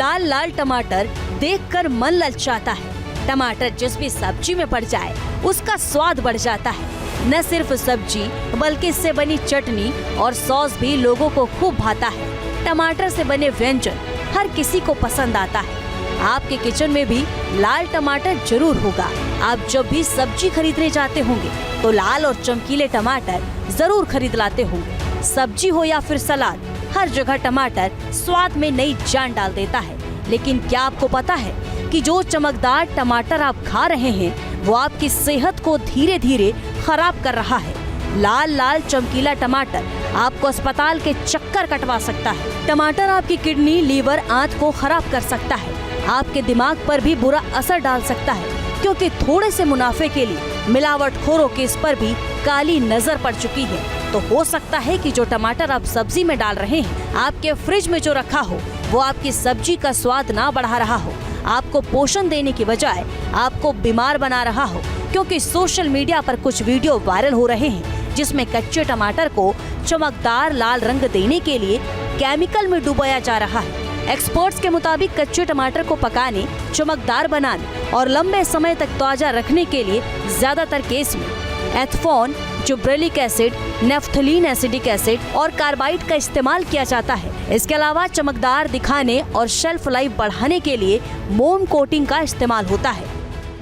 लाल लाल टमाटर देखकर मन ललचाता है। टमाटर जिस भी सब्जी में पड़ जाए उसका स्वाद बढ़ जाता है। न सिर्फ सब्जी बल्कि इससे बनी चटनी और सॉस भी लोगों को खूब भाता है। टमाटर से बने व्यंजन हर किसी को पसंद आता है। आपके किचन में भी लाल टमाटर जरूर होगा। आप जब भी सब्जी खरीदने जाते होंगे तो लाल और चमकीले टमाटर जरूर खरीद लाते होंगे। सब्जी हो या फिर सलाद, हर जगह टमाटर स्वाद में नई जान डाल देता है। लेकिन क्या आपको पता है कि जो चमकदार टमाटर आप खा रहे हैं वो आपकी सेहत को धीरे धीरे खराब कर रहा है। लाल लाल चमकीला टमाटर आपको अस्पताल के चक्कर कटवा सकता है। टमाटर आपकी किडनी, लीवर, आंत को खराब कर सकता है। आपके दिमाग पर भी बुरा असर डाल सकता है, क्योंकि थोड़े से मुनाफे के लिए मिलावटखोरों के इस पर भी काली नजर पड़ चुकी है। तो हो सकता है कि जो टमाटर आप सब्जी में डाल रहे हैं, आपके फ्रिज में जो रखा हो वो आपकी सब्जी का स्वाद ना बढ़ा रहा हो, आपको पोषण देने की बजाय आपको बीमार बना रहा हो। क्योंकि सोशल मीडिया पर कुछ वीडियो वायरल हो रहे हैं जिसमें कच्चे टमाटर को चमकदार लाल रंग देने के लिए केमिकल में डुबाया जा रहा है। एक्सपर्ट्स के मुताबिक कच्चे टमाटर को पकाने, चमकदार बनाने और लंबे समय तक ताजा रखने के लिए ज्यादातर केस में ethephon, gibberellic acid, naphthalene acidic acid और कार्बाइड का इस्तेमाल किया जाता है। इसके अलावा चमकदार दिखाने और शेल्फ लाइफ बढ़ाने के लिए मोम कोटिंग का इस्तेमाल होता है।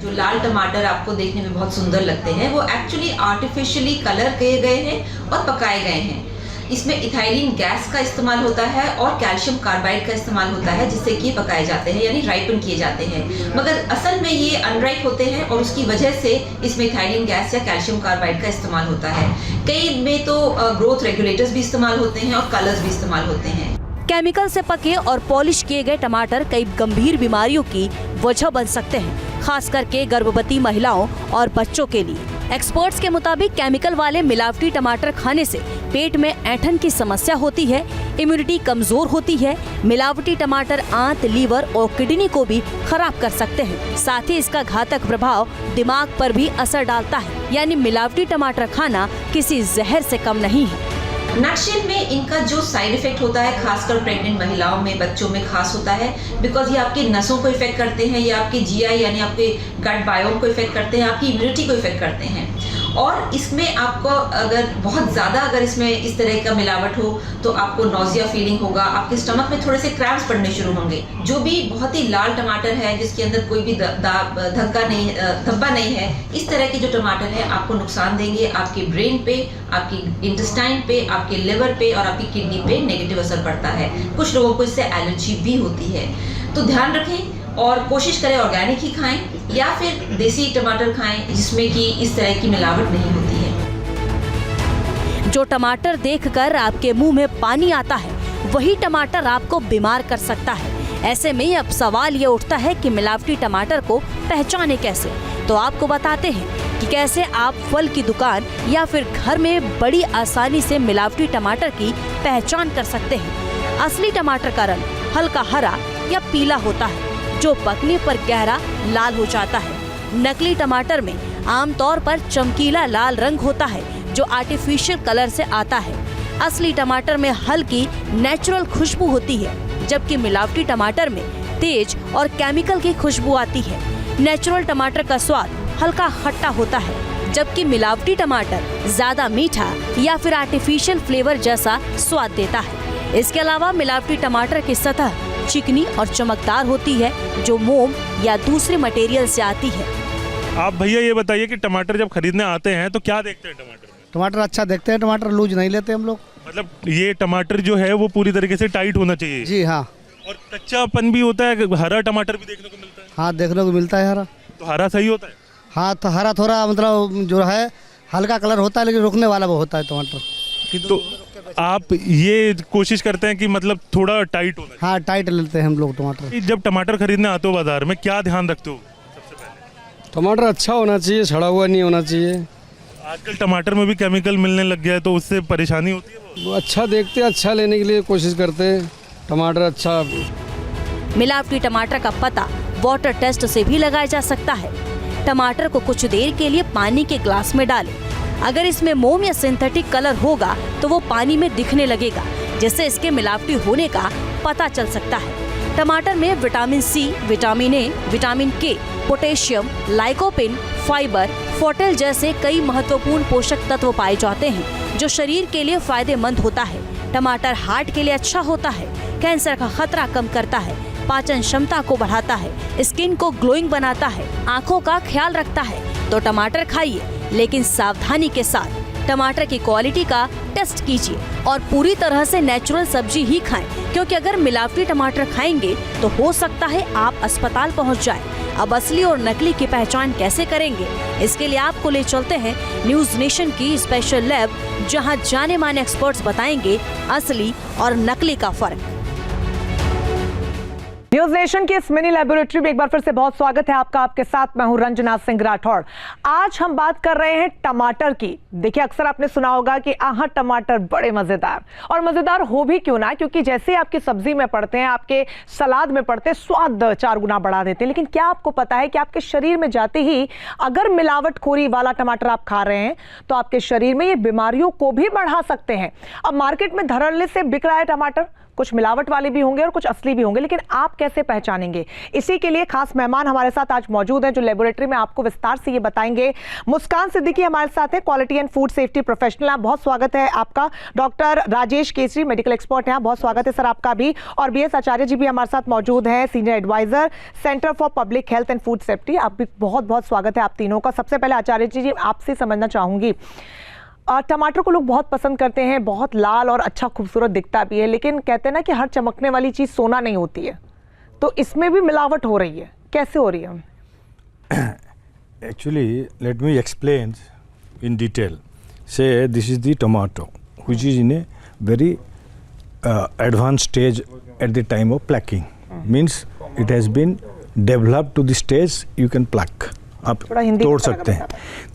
जो लाल टमाटर आपको देखने में बहुत सुंदर लगते हैं वो एक्चुअली आर्टिफिशियली कलर किए गए हैं और पकाए गए हैं। इसमें इथाइलिन गैस का इस्तेमाल होता है और कैल्शियम कार्बाइड का इस्तेमाल होता है, जिससे कि पकाए जाते हैं यानी राइपन किए जाते हैं। मगर असल में ये अनराइप होते हैं और उसकी वजह से इसमें इथाइलिन गैस या कैल्शियम कार्बाइड का इस्तेमाल होता है। कई में तो ग्रोथ रेगुलेटर्स भी इस्तेमाल होते हैं और कलर्स भी इस्तेमाल होते हैं। केमिकल से पके और पॉलिश किए गए टमाटर कई गंभीर बीमारियों की वजह बन सकते हैं, खास करके गर्भवती महिलाओं और बच्चों के लिए। एक्सपर्ट्स के मुताबिक केमिकल वाले मिलावटी टमाटर खाने से पेट में ऐंठन की समस्या होती है, इम्यूनिटी कमजोर होती है। मिलावटी टमाटर आंत, लीवर और किडनी को भी खराब कर सकते हैं। साथ ही इसका घातक प्रभाव दिमाग पर भी असर डालता है। यानी मिलावटी टमाटर खाना किसी जहर से कम नहीं है। नटशेल में इनका जो साइड इफेक्ट होता है, खासकर प्रेग्नेंट महिलाओं में, बच्चों में खास होता है, बिकॉज ये आपकी नसों को इफेक्ट करते हैं, ये आपके जीआई यानी आपके गट बायोम को इफेक्ट करते हैं, आपकी इम्यूनिटी को इफेक्ट करते हैं। और इसमें आपको अगर बहुत ज़्यादा अगर इसमें इस तरह का मिलावट हो तो आपको नोजिया फीलिंग होगा, आपके स्टमक में थोड़े से क्रैम्प्स पड़ने शुरू होंगे। जो भी बहुत ही लाल टमाटर है जिसके अंदर कोई भी धब्बा नहीं है, इस तरह के जो टमाटर है आपको नुकसान देंगे। आपके ब्रेन पे, आपकी इंटेस्टाइन पे, आपके लिवर पे और आपकी किडनी पे नेगेटिव असर पड़ता है। कुछ लोगों को इससे एलर्जी भी होती है। तो ध्यान रखें और कोशिश करें ऑर्गेनिक ही खाएं या फिर देसी टमाटर खाएं जिसमें कि इस तरह की मिलावट नहीं होती है। जो टमाटर देखकर आपके मुंह में पानी आता है वही टमाटर आपको बीमार कर सकता है। ऐसे में अब सवाल ये उठता है कि मिलावटी टमाटर को पहचाने कैसे। तो आपको बताते हैं कि कैसे आप फल की दुकान या फिर घर में बड़ी आसानी से मिलावटी टमाटर की पहचान कर सकते हैं। असली टमाटर का रंग हल्का हरा या पीला होता है, जो पकने पर गहरा लाल हो जाता है। नकली टमाटर में आमतौर पर चमकीला लाल रंग होता है जो आर्टिफिशियल कलर से आता है। असली टमाटर में हल्की नेचुरल खुशबू होती है, जबकि मिलावटी टमाटर में तेज और केमिकल की खुशबू आती है। नेचुरल टमाटर का स्वाद हल्का खट्टा होता है, जबकि मिलावटी टमाटर ज्यादा मीठा या फिर आर्टिफिशियल फ्लेवर जैसा स्वाद देता है। इसके अलावा मिलावटी टमाटर की सतह चिकनी और चमकदार होती है, जो मोम या दूसरे मटेरियल से आती है। आप भैया ये बताइए कि टमाटर जब खरीदने आते हैं तो क्या देखते हैं टमाटर में? टमाटर अच्छा देखते हैं, टमाटर लूज नहीं लेते हम लोग। मतलब ये टमाटर जो है वो पूरी तरीके से टाइट होना चाहिए। जी हाँ। और कच्चापन भी होता है, हरा टमाटर भी देखने को मिलता है। हाँ, देखने को मिलता है हरा। तो हरा सही होता है? हाँ, तो हरा थोड़ा मतलब जो है हल्का कलर होता है, लेकिन रुकने वाला वो होता है टमाटर। तो आप ये कोशिश करते हैं कि मतलब थोड़ा टाइट होना? हाँ, टाइट लेते हैं हम लोग टमाटर। जब टमाटर खरीदने आते हो बाजार में, क्या ध्यान रखते हो सबसे पहले? टमाटर अच्छा होना चाहिए, सड़ा हुआ नहीं होना चाहिए। आजकल टमाटर में भी केमिकल मिलने लग गया है, तो उससे परेशानी होती है? वो अच्छा देखते हैं, अच्छा लेने के लिए कोशिश करते हैं, टमाटर अच्छा। मिलावटी टमाटर का पता वाटर टेस्ट से भी लगाया जा सकता है। टमाटर को कुछ देर के लिए पानी के ग्लास में डालें। अगर इसमें मोम या सिंथेटिक कलर होगा तो वो पानी में दिखने लगेगा, जिससे इसके मिलावटी होने का पता चल सकता है। टमाटर में vitamin C, vitamin A, vitamin K, potassium, lycopene, fibre, फोटेल जैसे कई महत्वपूर्ण पोषक तत्व पाए जाते हैं जो शरीर के लिए फायदेमंद होता है। टमाटर हार्ट के लिए अच्छा होता है, कैंसर का खतरा कम करता है, पाचन क्षमता को बढ़ाता है, स्किन को ग्लोइंग बनाता है, आँखों का ख्याल रखता है। तो टमाटर खाइए, लेकिन सावधानी के साथ। टमाटर की क्वालिटी का टेस्ट कीजिए और पूरी तरह से नेचुरल सब्जी ही खाएं, क्योंकि अगर मिलावटी टमाटर खाएंगे तो हो सकता है आप अस्पताल पहुंच जाएं। अब असली और नकली की पहचान कैसे करेंगे, इसके लिए आपको ले चलते हैं न्यूज नेशन की स्पेशल लैब, जहां जाने माने एक्सपर्ट्स बताएंगे असली और नकली का फर्क। न्यूज नेशन की इस मिनी लेबोरेटरी में एक बार फिर से बहुत स्वागत है आपका। आपके साथ मैं हूं रंजना सिंह राठौड़। आज हम बात कर रहे हैं टमाटर की। देखिए, अक्सर आपने सुना होगा कि आहा टमाटर बड़े मजेदार, और मजेदार हो भी क्यों ना, क्योंकि जैसे ही आपकी सब्जी में पड़ते हैं, आपके सलाद में पड़ते हैं, स्वाद 4 गुना बढ़ा देते हैं। लेकिन क्या आपको पता है कि आपके शरीर में जाते ही अगर मिलावटखोरी वाला टमाटर आप खा रहे हैं तो आपके शरीर में ये बीमारियों को भी बढ़ा सकते हैं। अब मार्केट में धड़ल्ले से बिक रहा है टमाटर, कुछ मिलावट वाले भी होंगे और कुछ असली भी होंगे, लेकिन आप कैसे पहचानेंगे? इसी के लिए खास मेहमान हमारे साथ आज मौजूद हैं जो लेबोरेटरी में आपको विस्तार से ये बताएंगे। मुस्कान सिद्दीकी हमारे साथ है, quality and food safety professional. आप, बहुत स्वागत है आपका। Doctor Rajesh Kesari, medical expert हैं, बहुत स्वागत है सर आपका भी। और बीएस आचार्य जी भी हमारे साथ मौजूद हैं, senior advisor, centre for public health and food safety. आप भी बहुत बहुत स्वागत है आप तीनों का। सबसे पहले आचार्य जी, आपसे समझना चाहूंगी, टमाटर को लोग बहुत पसंद करते हैं, बहुत लाल और अच्छा खूबसूरत दिखता भी है, लेकिन कहते हैं ना कि हर चमकने वाली चीज़ सोना नहीं होती है, तो इसमें भी मिलावट हो रही है। कैसे हो रही है? Actually, let me explain in detail. Say this is the tomato, which is in a very advanced stage at the time of plucking. Means it has been developed to the stage you can pluck. आप तोड़ सकते हैं।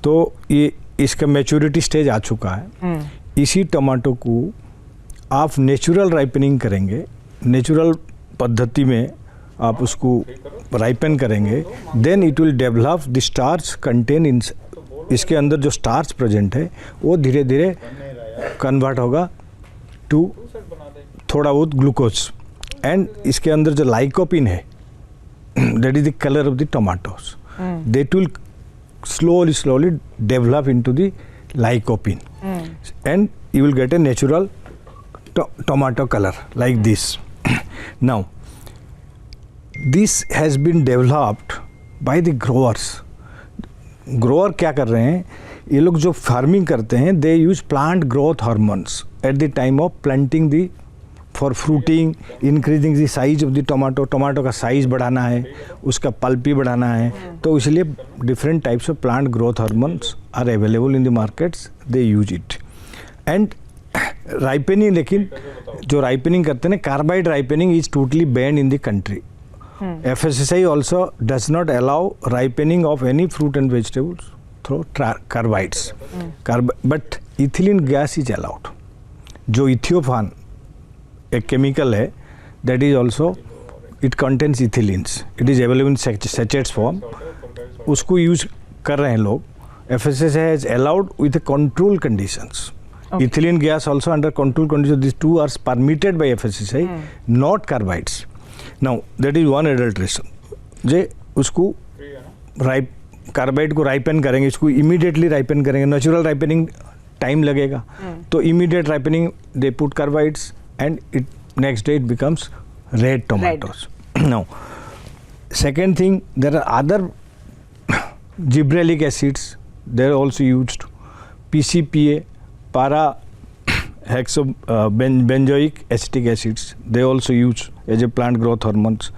तो ये इसका maturity stage आ चुका है। इसी टमाटो को आप नेचुरल राइपनिंग करेंगे, नेचुरल पद्धति में आप उसको राइपन करेंगे, then it will develop the starch content in. इसके अंदर जो स्टार्च प्रेजेंट है वो धीरे धीरे कन्वर्ट होगा टू थोड़ा बहुत ग्लूकोज, एंड इसके अंदर जो लाइकोपिन है, that is the colour of the tomatoes, that will slowly develop into the lycopene, and you will get a natural tomato color like this. Now this has been developed by the growers. Grower क्या कर रहे हैं, ये लोग जो farming करते हैं, they use plant growth hormones at the time of planting the, for fruiting, increasing the size of the tomato. Tomato का साइज बढ़ाना है, उसका पल्प भी बढ़ाना है, तो इसलिए different types of plant growth hormones are available in the markets, they use it. And ripening, लेकिन जो राइपनिंग करते हैं, carbide ripening is totally banned in the country. FSSAI also does not allow ripening of any fruit and vegetables through carbides, but ethylene gas is allowed. जो इथियोफान एक chemical है, that is also it contains ethylene, it is available in sachets form, उसको use कर रहे हैं लोग। FSSAI has allowed with control conditions. Ethylene gas also under control conditions, these two are permitted by FSSAI, not carbides. Now that is one adulteration. जे उसको ripe carbide को ripen करेंगे, इसको immediately ripen करेंगे, natural ripening time लगेगा, तो immediate ripening they put carbides and it next day it becomes red tomatoes. Now second thing, there are other gibberellic acids, they are also used, PCPA, para benzoic acetic acids, they also use as a plant growth hormones.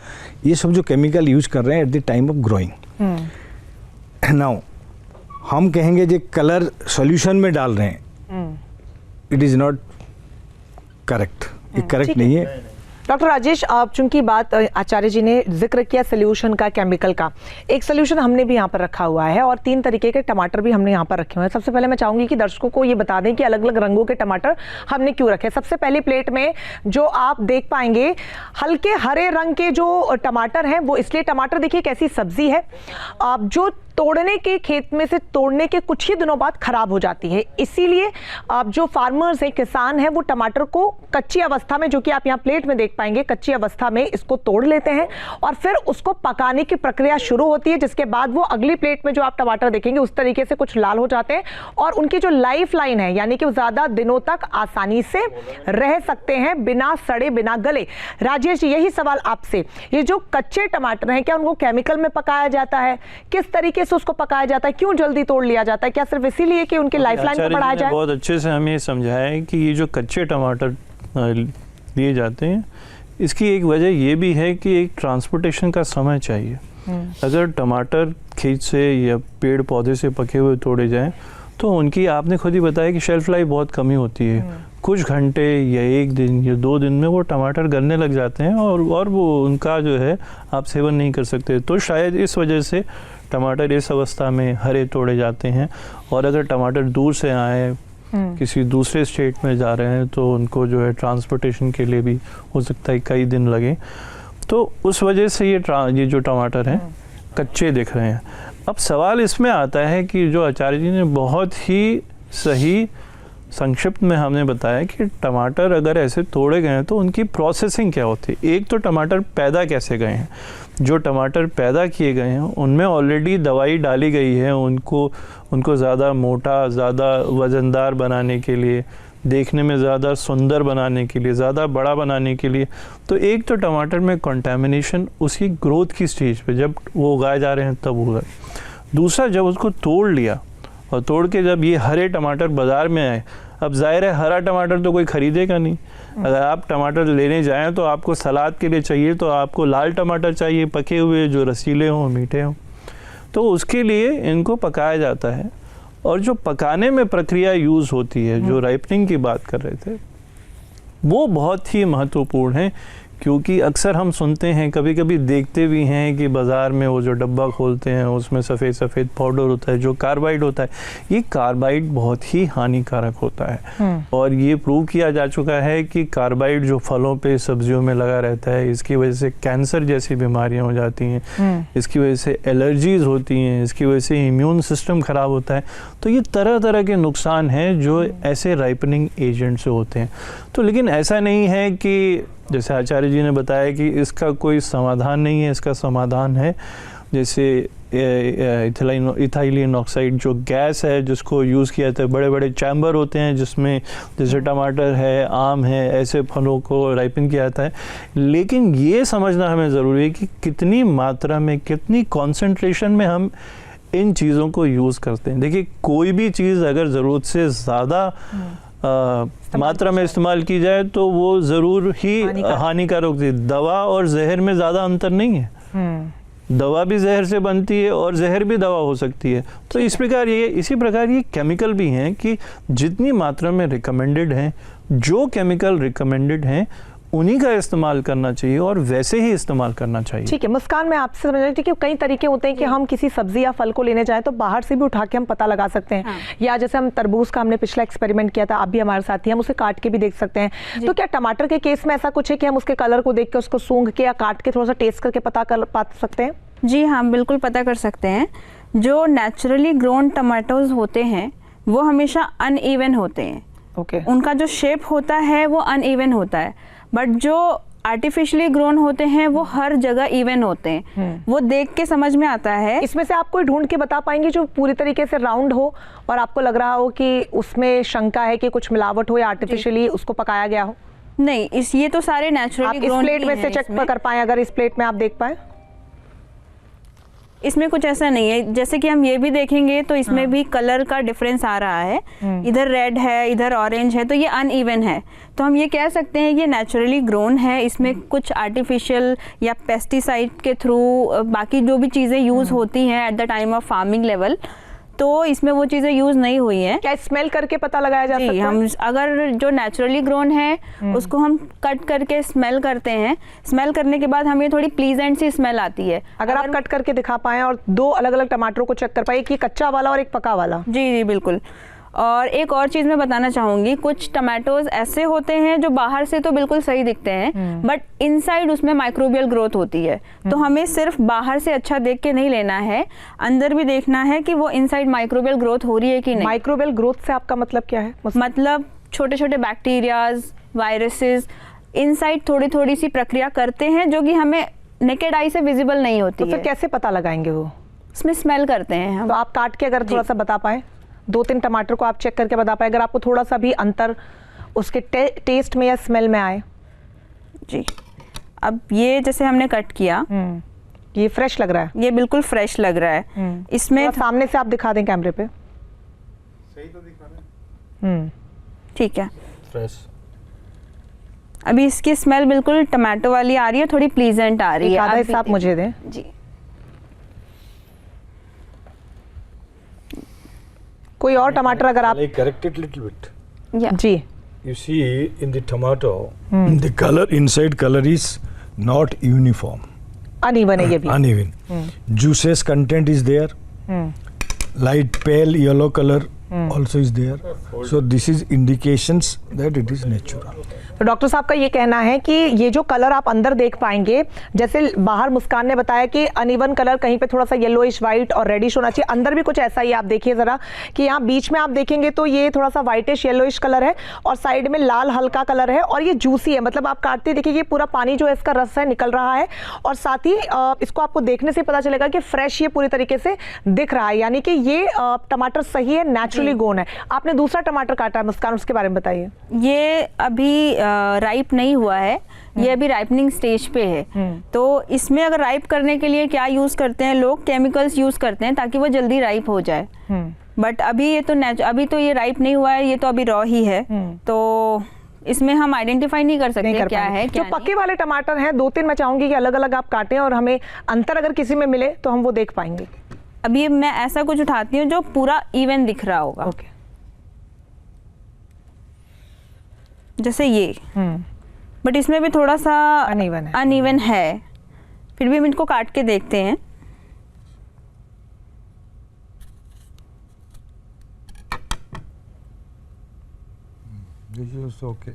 ये सब जो chemical use कर रहे हैं eight the time of growing. Now हम कहेंगे जो colour solution में डाल रहे हैं, इट इज नॉट करेक्ट, ये करेक्ट नहीं है। डॉक्टर राजेश, आप चूंकि बात आचार्य जी ने जिक्र किया सोल्यूशन का, केमिकल का, एक सोल्यूशन हमने भी यहाँ पर रखा हुआ है और 3 तरीके के टमाटर भी हमने यहाँ पर रखे हुए हैं। सबसे पहले मैं चाहूंगी कि दर्शकों को ये बता दें कि अलग अलग रंगों के टमाटर हमने क्यों रखे। सबसे पहली प्लेट में जो आप देख पाएंगे हल्के हरे रंग के जो टमाटर हैं, वो इसलिए, टमाटर देखिए कैसी सब्जी है, आप जो तोड़ने के खेत में से तोड़ने के कुछ ही दिनों बाद खराब हो जाती है। इसीलिए अब जो फार्मर्स हैं, किसान हैं, वो टमाटर को कच्ची अवस्था में, जो कि आप यहाँ प्लेट में देख पाएंगे, कच्ची अवस्था में इसको तोड़ लेते हैं और फिर उसको पकाने की प्रक्रिया शुरू होती है, जिसके बाद वो अगली प्लेट में जो आप टमाटर देखेंगे उस तरीके से कुछ लाल हो जाते हैं और उनकी जो लाइफ लाइन है, यानी कि वो ज्यादा दिनों तक आसानी से रह सकते हैं बिना सड़े, बिना गले। राजेश जी, यही सवाल आपसे, ये जो कच्चे टमाटर हैं, क्या उनको केमिकल में पकाया जाता है? किस तरीके से उसको पकाया जाता है? क्यों जल्दी तोड़ लिया जाता है? क्या सिर्फ इसीलिए कि उनकी लाइफलाइन को बढ़ाया जाए? बहुत अच्छे से हमें समझाया है कि ये जो कच्चे टमाटर लिए जाते हैं, इसकी एक वजह ये भी है कि एक ट्रांसपोर्टेशन का समय चाहिए। अगर टमाटर खेत से या पेड़ पौधे से पके हुए तोड़े जाएं तो उनकी, आपने खुद ही बताया कि शेल्फ लाइफ बहुत कमी होती है। कुछ घंटे या 1 दिन या 2 दिन में वो टमाटर गलने लग जाते हैं और वो उनका जो है आप सेवन नहीं कर सकते। तो शायद इस वजह से टमाटर इस अवस्था में हरे तोड़े जाते हैं। और अगर टमाटर दूर से आए, किसी दूसरे स्टेट में जा रहे हैं, तो उनको जो है ट्रांसपोर्टेशन के लिए भी हो सकता है कई दिन लगे। तो उस वजह से ये जो टमाटर हैं कच्चे दिख रहे हैं। अब सवाल इसमें आता है कि जो आचार्य जी ने बहुत ही सही संक्षिप्त में हमने बताया कि टमाटर अगर ऐसे तोड़े गए हैं तो उनकी प्रोसेसिंग क्या होती है। एक तो टमाटर पैदा कैसे गए हैं, जो टमाटर पैदा किए गए हैं उनमें ऑलरेडी दवाई डाली गई है उनको ज़्यादा मोटा, ज़्यादा वज़नदार बनाने के लिए, देखने में ज़्यादा सुंदर बनाने के लिए, ज़्यादा बड़ा बनाने के लिए। तो एक तो टमाटर में कंटामिनेशन उसकी ग्रोथ की स्टेज पे जब वो उगाए जा रहे हैं तब हुआ। दूसरा, जब उसको तोड़ लिया और तोड़ के जब ये हरे टमाटर बाज़ार में आए, अब जाहिर है हरा टमाटर तो कोई ख़रीदेगा नहीं। अगर आप टमाटर लेने जाएं तो आपको सलाद के लिए चाहिए तो आपको लाल टमाटर चाहिए, पके हुए, जो रसीले हों, मीठे हों। तो उसके लिए इनको पकाया जाता है। और जो पकाने में प्रक्रिया यूज़ होती है, जो राइपनिंग की बात कर रहे थे, वो बहुत ही महत्वपूर्ण है। क्योंकि अक्सर हम सुनते हैं, कभी कभी देखते भी हैं कि बाज़ार में वो जो डब्बा खोलते हैं उसमें सफ़ेद सफ़ेद पाउडर होता है जो कार्बाइड होता है। ये कार्बाइड बहुत ही हानिकारक होता है और ये प्रूव किया जा चुका है कि कार्बाइड जो फलों पे, सब्जियों में लगा रहता है, इसकी वजह से कैंसर जैसी बीमारियां हो जाती हैं, इसकी वजह से एलर्जीज़ होती हैं, इसकी वजह से इम्यून सिस्टम ख़राब होता है। तो ये तरह तरह के नुकसान हैं जो ऐसे राइपनिंग एजेंट से होते हैं। तो लेकिन ऐसा नहीं है कि जैसे आचार्य जी ने बताया कि इसका कोई समाधान नहीं है। इसका समाधान है, जैसे इथाइलिन ऑक्साइड जो गैस है जिसको यूज़ किया जाता है, बड़े बड़े चैम्बर होते हैं जिसमें जैसे टमाटर है, आम है, ऐसे फलों को राइपन किया जाता है। लेकिन ये समझना हमें ज़रूरी है कि कितनी मात्रा में, कितनी कॉन्सेंट्रेशन में हम इन चीज़ों को यूज़ करते हैं। देखिए, कोई भी चीज़ अगर ज़रूरत से ज़्यादा मात्रा में इस्तेमाल की जाए तो वो ज़रूर ही हानिकारक होती है। दवा और जहर में ज़्यादा अंतर नहीं है। दवा भी जहर से बनती है और जहर भी दवा हो सकती है। तो इसी प्रकार ये केमिकल भी हैं कि जितनी मात्रा में रिकमेंडेड हैं, जो केमिकल रिकमेंडेड हैं उन्हीं का इस्तेमाल करना चाहिए और वैसे ही इस्तेमाल करना चाहिए। ठीक है मुस्कान, मैं आपसे समझ रही थी कि कई तरीके होते हैं कि हम किसी सब्जी या फल को लेने जाएं तो बाहर से भी उठा के हम पता लगा सकते हैं। या जैसे हम तरबूज का हमने पिछला एक्सपेरिमेंट किया था, आप भी हमारे साथ ही, हम उसे काट के भी देख सकते हैं। तो क्या टमाटर के केस में ऐसा कुछ है कि हम उसके कलर को देख के, उसको सूंघ के या काट के थोड़ा सा टेस्ट करके पता कर पा सकते हैं? जी हाँ, बिल्कुल पता कर सकते हैं। जो नेचुरली ग्रोन टमाटोज होते हैं वो हमेशा अनइवन होते हैं। ओके। उनका जो शेप होता है वो अनइवन होता है, बट जो आर्टिफिशियली ग्रोन होते हैं वो हर जगह इवन होते हैं। वो देख के समझ में आता है। इसमें से आप कोई ढूंढ के बता पाएंगे जो पूरी तरीके से राउंड हो और आपको लग रहा हो कि उसमें शंका है कि कुछ मिलावट हो या आर्टिफिशियली उसको पकाया गया हो? नहीं, ये तो सारे नेचुरली ग्रोन। इस प्लेट में से चेक कर पाए, अगर इस प्लेट में आप देख पाए? इसमें कुछ ऐसा नहीं है। जैसे कि हम ये भी देखेंगे तो इसमें भी कलर का डिफरेंस आ रहा है। इधर रेड है, इधर ऑरेंज है, तो ये अनइवन है। तो हम ये कह सकते हैं ये नेचुरली ग्रोन है। इसमें कुछ आर्टिफिशियल या पेस्टिसाइड के थ्रू बाकी जो भी चीज़ें यूज़ होती हैं eight the time of farming level, तो इसमें वो चीज़ें यूज़ नहीं हुई हैं। क्या स्मेल करके पता लगाया जा सकता है? हम अगर जो नेचुरली ग्रोन है उसको हम कट करके स्मेल करते हैं। स्मेल करने के बाद हमें थोड़ी प्लीजेंट सी स्मेल आती है। अगर आप कट करके दिखा पाएं और 2 अलग अलग टमाटरों को चेक कर पाए, कि कच्चा वाला और एक पका वाला। जी जी बिल्कुल। और एक और चीज़ मैं बताना चाहूँगी, कुछ टमाटोज ऐसे होते हैं जो बाहर से तो बिल्कुल सही दिखते हैं बट इनसाइड उसमें माइक्रोबियल ग्रोथ होती है। तो हमें सिर्फ बाहर से अच्छा देख के नहीं लेना है, अंदर भी देखना है कि वो इनसाइड माइक्रोबियल ग्रोथ हो रही है कि नहीं। माइक्रोबियल ग्रोथ से आपका मतलब क्या है? मतलब छोटे छोटे बैक्टीरियाज, वायरसेस इनसाइड थोड़ी थोड़ी सी प्रक्रिया करते हैं जो कि हमें नेकेड आई से विजिबल नहीं होती तो फिर कैसे पता लगाएंगे वो? उसमें स्मेल करते हैं हम। तो आप काट के अगर थोड़ा सा बता पाए, 2-3 टमाटर को आप चेक करके बता पाए, अगर आपको थोड़ा सा भी अंतर उसके टेस्ट में या स्मेल में आए। जी, अब ये जैसे हमने कट किया, ये फ्रेश लग रहा है, ये बिल्कुल फ्रेश लग रहा है। इसमें सामने से आप दिखा दें कैमरे पे। सही तो दिखा रहे हैं। ठीक है, फ्रेश। अभी इसकी स्मेल बिल्कुल टमाटो वाली आ रही है, थोड़ी प्लीजेंट आ रही है। आधा हिस्सा आप मुझे दें। जी, कोई और टमाटर अगर आप correct it little bit. या जी, You see in the tomato, the color inside color is not uniform, uneven है ये भी। uneven. Juices content is there. Light pale yellow color also is there. So this is indications that it is natural. तो doctor साहब का ये कहना है कि ये जो कलर आप अंदर देख पाएंगे, जैसे बाहर मुस्कान ने बताया कि अनइवन कलर, कहीं पे थोड़ा सा येलोइश वाइट और रेडिश होना चाहिए, अंदर भी कुछ ऐसा ही आप देखिए जरा कि यहाँ बीच में आप देखेंगे तो ये थोड़ा सा वाइटिश येलोइश कलर है और साइड में लाल हल्का कलर है और ये जूसी है, मतलब आप काटते देखिए ये पूरा पानी जो है इसका रस है निकल रहा है और साथ ही इसको आपको देखने से पता चलेगा कि फ्रेश ये पूरी तरीके से दिख रहा है, यानी कि ये टमाटर सही है, नेचुरली गोन है। आपने दूसरा टमाटर काटा है मुस्कान, उसके बारे में बताइए। ये अभी राइप नहीं हुआ है, ये अभी राइपनिंग स्टेज पे है। तो इसमें अगर राइप करने के लिए क्या यूज करते हैं लोग, केमिकल्स यूज करते हैं ताकि वो जल्दी राइप हो जाए। बट अभी ये तो अभी तो ये राइप नहीं हुआ है, ये तो अभी रॉ ही है, तो इसमें हम आइडेंटिफाई नहीं कर सकते क्या है क्या जो पके वाले टमाटर हैं 2-3 मैं चाहूंगी कि अलग अलग आप काटें और हमें अंतर अगर किसी में मिले तो हम वो देख पाएंगे। अभी मैं ऐसा कुछ उठाती हूँ जो पूरा इवन दिख रहा होगा। ओके, जैसे ये, बट इसमें भी थोड़ा सा अनइवन है, फिर भी हम इनको काट के देखते हैं। Okay.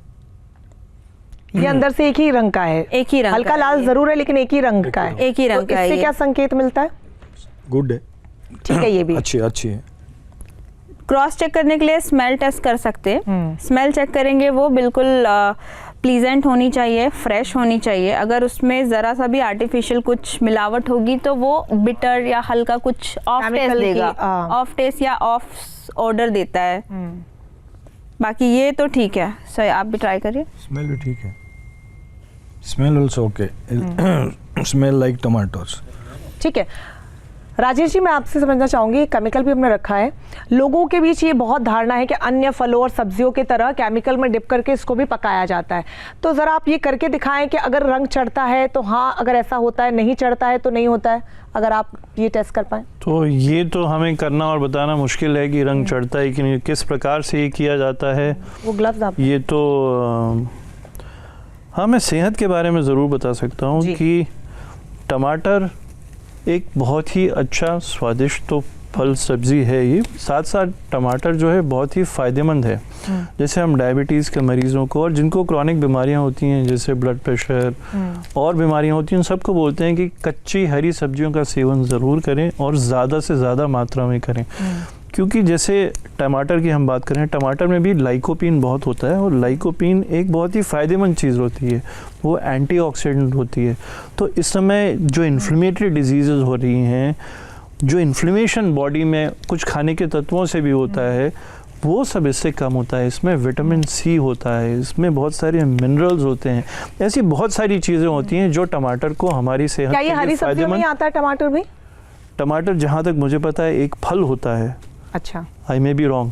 ये अंदर से एक ही रंग का है, एक ही रंग हल्का का लाल जरूर है लेकिन एक ही रंग का है। एक ही रंग का है। इससे क्या संकेत मिलता है? Good है। ठीक है, ये भी अच्छी है। क्रॉस चेक करने के लिए स्मेल टेस्ट कर सकते हैं। स्मेल चेक करेंगे, वो बिल्कुल प्लीजेंट होनी चाहिए, फ्रेश होनी चाहिए। अगर उसमें ज़रा सा भी आर्टिफिशियल कुछ मिलावट होगी तो वो बिटर या हल्का कुछ ऑफ टेस्ट देगा, ऑफ टेस्ट या ऑफ ऑर्डर देता है। बाकी ये तो ठीक है। सही, आप भी ट्राई करिए। स्मेल भी ठीक है, smell also okay, smell like tomatoes. ठीक है। राजेश जी, मैं आपसे समझना चाहूँगी, केमिकल भी हमने रखा है, लोगों के बीच ये बहुत धारणा है कि अन्य फलों और सब्जियों की तरह केमिकल में डिप करके इसको भी पकाया जाता है, तो ज़रा आप ये करके दिखाएं कि अगर रंग चढ़ता है तो हाँ, अगर ऐसा होता है, नहीं चढ़ता है तो नहीं होता है, अगर आप ये टेस्ट कर पाएँ। तो ये तो हमें करना और बताना मुश्किल है कि रंग चढ़ता है कि नहीं, किस प्रकार से ये किया जाता है। वो ग्लव्स आप, ये तो हाँ, मैं सेहत के बारे में ज़रूर बता सकता हूँ कि टमाटर एक बहुत ही अच्छा स्वादिष्ट तो फल सब्ज़ी है ये, साथ साथ टमाटर जो है बहुत ही फ़ायदेमंद है। जैसे हम डायबिटीज़ के मरीज़ों को और जिनको क्रॉनिक बीमारियां होती हैं जैसे ब्लड प्रेशर और बीमारियां होती हैं, उन सबको बोलते हैं कि कच्ची हरी सब्जियों का सेवन ज़रूर करें और ज़्यादा से ज़्यादा मात्रा में करें। क्योंकि जैसे टमाटर की हम बात करें, टमाटर में भी लाइकोपीन बहुत होता है और लाइकोपीन एक बहुत ही फ़ायदेमंद चीज़ होती है, वो एंटीऑक्सीडेंट होती है। तो इस समय जो इन्फ्लेमेटरी डिजीज़ हो रही हैं, जो इन्फ्लेमेशन बॉडी में कुछ खाने के तत्वों से भी होता है, वो सब इससे कम होता है। इसमें विटामिन सी होता है, इसमें बहुत सारे मिनरल्स होते हैं, ऐसी बहुत सारी चीज़ें होती हैं जो टमाटर को हमारी सेहत क्या ये हरी सब्जियों में आता है टमाटर भी? टमाटर जहाँ तक मुझे पता है एक फल होता है। अच्छा, I may be wrong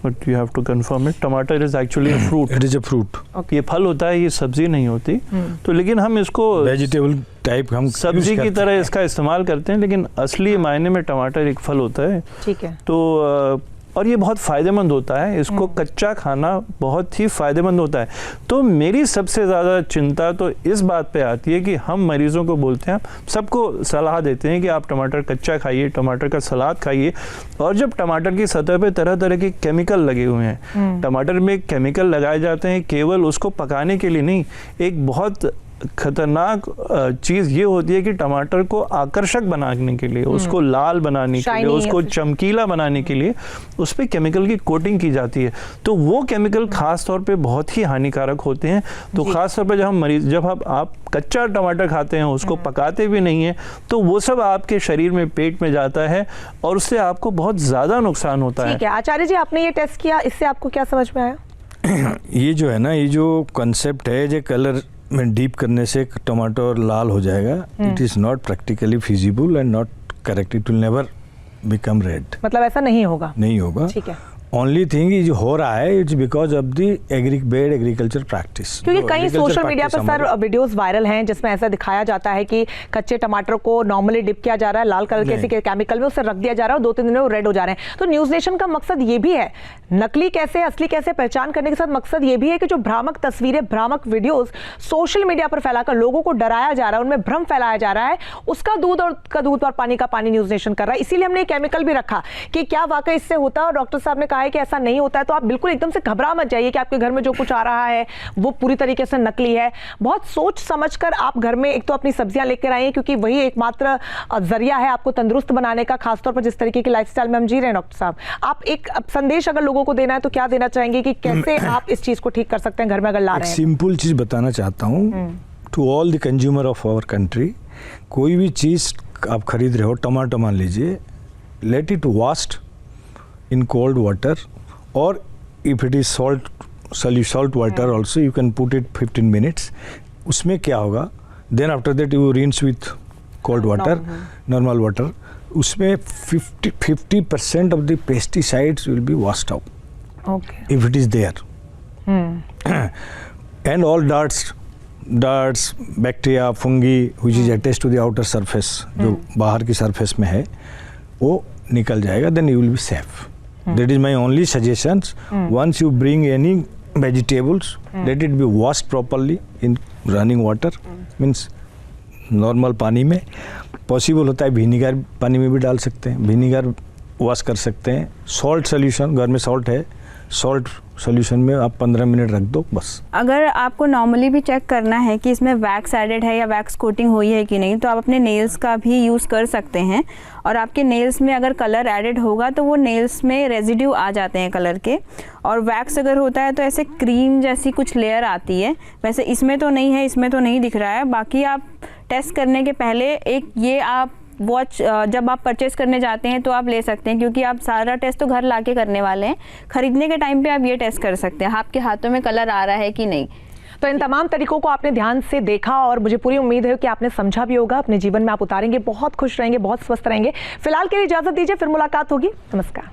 but you have to confirm it. टमाटर is actually a fruit. It is a fruit. ये फल होता है, ये सब्जी नहीं होती। तो लेकिन हम इसको वेजिटेबल टाइप हम सब्जी की तरह इसका इस्तेमाल करते हैं, लेकिन असली मायने में टमाटर एक फल होता है। ठीक है। तो और ये बहुत फ़ायदेमंद होता है, इसको कच्चा खाना बहुत ही फ़ायदेमंद होता है। तो मेरी सबसे ज़्यादा चिंता तो इस बात पे आती है कि हम मरीज़ों को बोलते हैं, सबको सलाह देते हैं कि आप टमाटर कच्चा खाइए, टमाटर का सलाद खाइए, और जब टमाटर की सतह पे तरह तरह के केमिकल लगे हुए हैं, टमाटर में केमिकल लगाए जाते हैं केवल उसको पकाने के लिए नहीं, एक बहुत खतरनाक चीज़ ये होती है कि टमाटर को आकर्षक बनाने के लिए, उसको लाल बनाने के लिए, उसको चमकीला बनाने के लिए उस पर केमिकल की कोटिंग की जाती है। तो वो केमिकल खास तौर पे बहुत ही हानिकारक होते हैं। तो खास तौर पे जब आप कच्चा टमाटर खाते हैं, उसको पकाते भी नहीं है, तो वो सब आपके शरीर में, पेट में जाता है और उससे आपको बहुत ज़्यादा नुकसान होता है। ठीक है आचार्य जी, आपने ये टेस्ट किया, इससे आपको क्या समझ में आया? ये जो है ना, ये जो कॉन्सेप्ट है, जो कलर में डीप करने से टमाटर लाल हो जाएगा, it is not practically feasible and not correct, it will never become red. मतलब ऐसा नहीं होगा? नहीं होगा। ठीक है। ओनली थिंग जो हो रहा है, it's because of the bed agriculture practice. क्योंकि कई सोशल मीडिया पर सर वीडियोस वायरल हैं जिसमें ऐसा दिखाया जाता है कि कच्चे टमाटर को नॉर्मली डिप किया जा रहा है लाल कलर के किसी केमिकल में, उसे रख दिया जा रहा है और 2-3 दिन में वो रेड हो जा रहे हैं। तो न्यूज नेशन का मकसद ये भी है, नकली कैसे असली कैसे पहचान करने के साथ मकसद ये भी है कि जो भ्रामक तस्वीरें, भ्रामक वीडियोस सोशल मीडिया पर फैलाकर लोगों को डराया जा रहा है, उनमें भ्रम फैलाया जा रहा है, उसका दूध और पानी का पानी न्यूज नेशन कर रहा है। इसीलिए हमने केमिकल भी रखा कि क्या वाकई इससे होता है, और डॉक्टर साहब ने कहा है कि ऐसा नहीं होता है। तो आप बिल्कुल एकदम से घबरा मत जाइए कि आपके घर में जो कुछ आ रहा है वो पूरी तरीके से नकली है। बहुत सोच समझकर आप घर में एक तो अपनी सब्जियां लेकर आइए, क्योंकि वही एकमात्र जरिया है आपको तंदुरुस्त बनाने का, खासतौर पर जिस तरीके की लाइफस्टाइल में हम जी रहे हैं। डॉक्टर साहब, आप एक संदेश अगर लोगों को देना है तो क्या देना चाहेंगे कि कैसे आप इस चीज को ठीक कर सकते हैं घर में अगर ला रहे हैं? सिंपल चीज बताना चाहता हूँ to all the consumer of our country. कोई भी चीज आप खरीद रहे हो, टमाटर मान लीजिए, let it washed in cold water, or if it is salt water also you can put it 15 minutes. उसमें क्या होगा, then after that you rinse with cold water, normal water. उसमें 50% of the pesticides will be washed out. Okay. If it is there. And all darts, bacteria, fungi which is attached to the outer surface, जो बाहर की surface में है, वो निकल जाएगा, then you will be safe. That is my only suggestions. Once you bring any vegetables, let it be washed properly in running water, means normal पानी में। पॉसिबल होता है विनीगर पानी में भी डाल सकते हैं, विनीगर वॉश कर सकते हैं। सॉल्ट सोल्यूशन, घर में सॉल्ट है, सॉल्ट सोल्यूशन में आप 15 मिनट रख दो बस। अगर आपको नॉर्मली भी चेक करना है कि इसमें वैक्स एडेड है या वैक्स कोटिंग हुई है कि नहीं, तो आप अपने नेल्स का भी यूज़ कर सकते हैं। और आपके नेल्स में अगर कलर एडेड होगा तो वो नेल्स में रेजिड्यू आ जाते हैं कलर के, और वैक्स अगर होता है तो ऐसे क्रीम जैसी कुछ लेयर आती है। वैसे इसमें तो नहीं है, इसमें तो नहीं दिख रहा है। बाकी आप टेस्ट करने के पहले एक ये आप वॉच जब आप परचेस करने जाते हैं तो आप ले सकते हैं, क्योंकि आप सारा टेस्ट तो घर लाके करने वाले हैं। खरीदने के टाइम पे आप ये टेस्ट कर सकते हैं आपके हाथों में कलर आ रहा है कि नहीं। तो इन तमाम तरीकों को आपने ध्यान से देखा और मुझे पूरी उम्मीद है कि आपने समझा भी होगा, अपने जीवन में आप उतारेंगे, बहुत खुश रहेंगे, बहुत स्वस्थ रहेंगे। फिलहाल के लिए इजाजत दीजिए, फिर मुलाकात होगी। नमस्कार।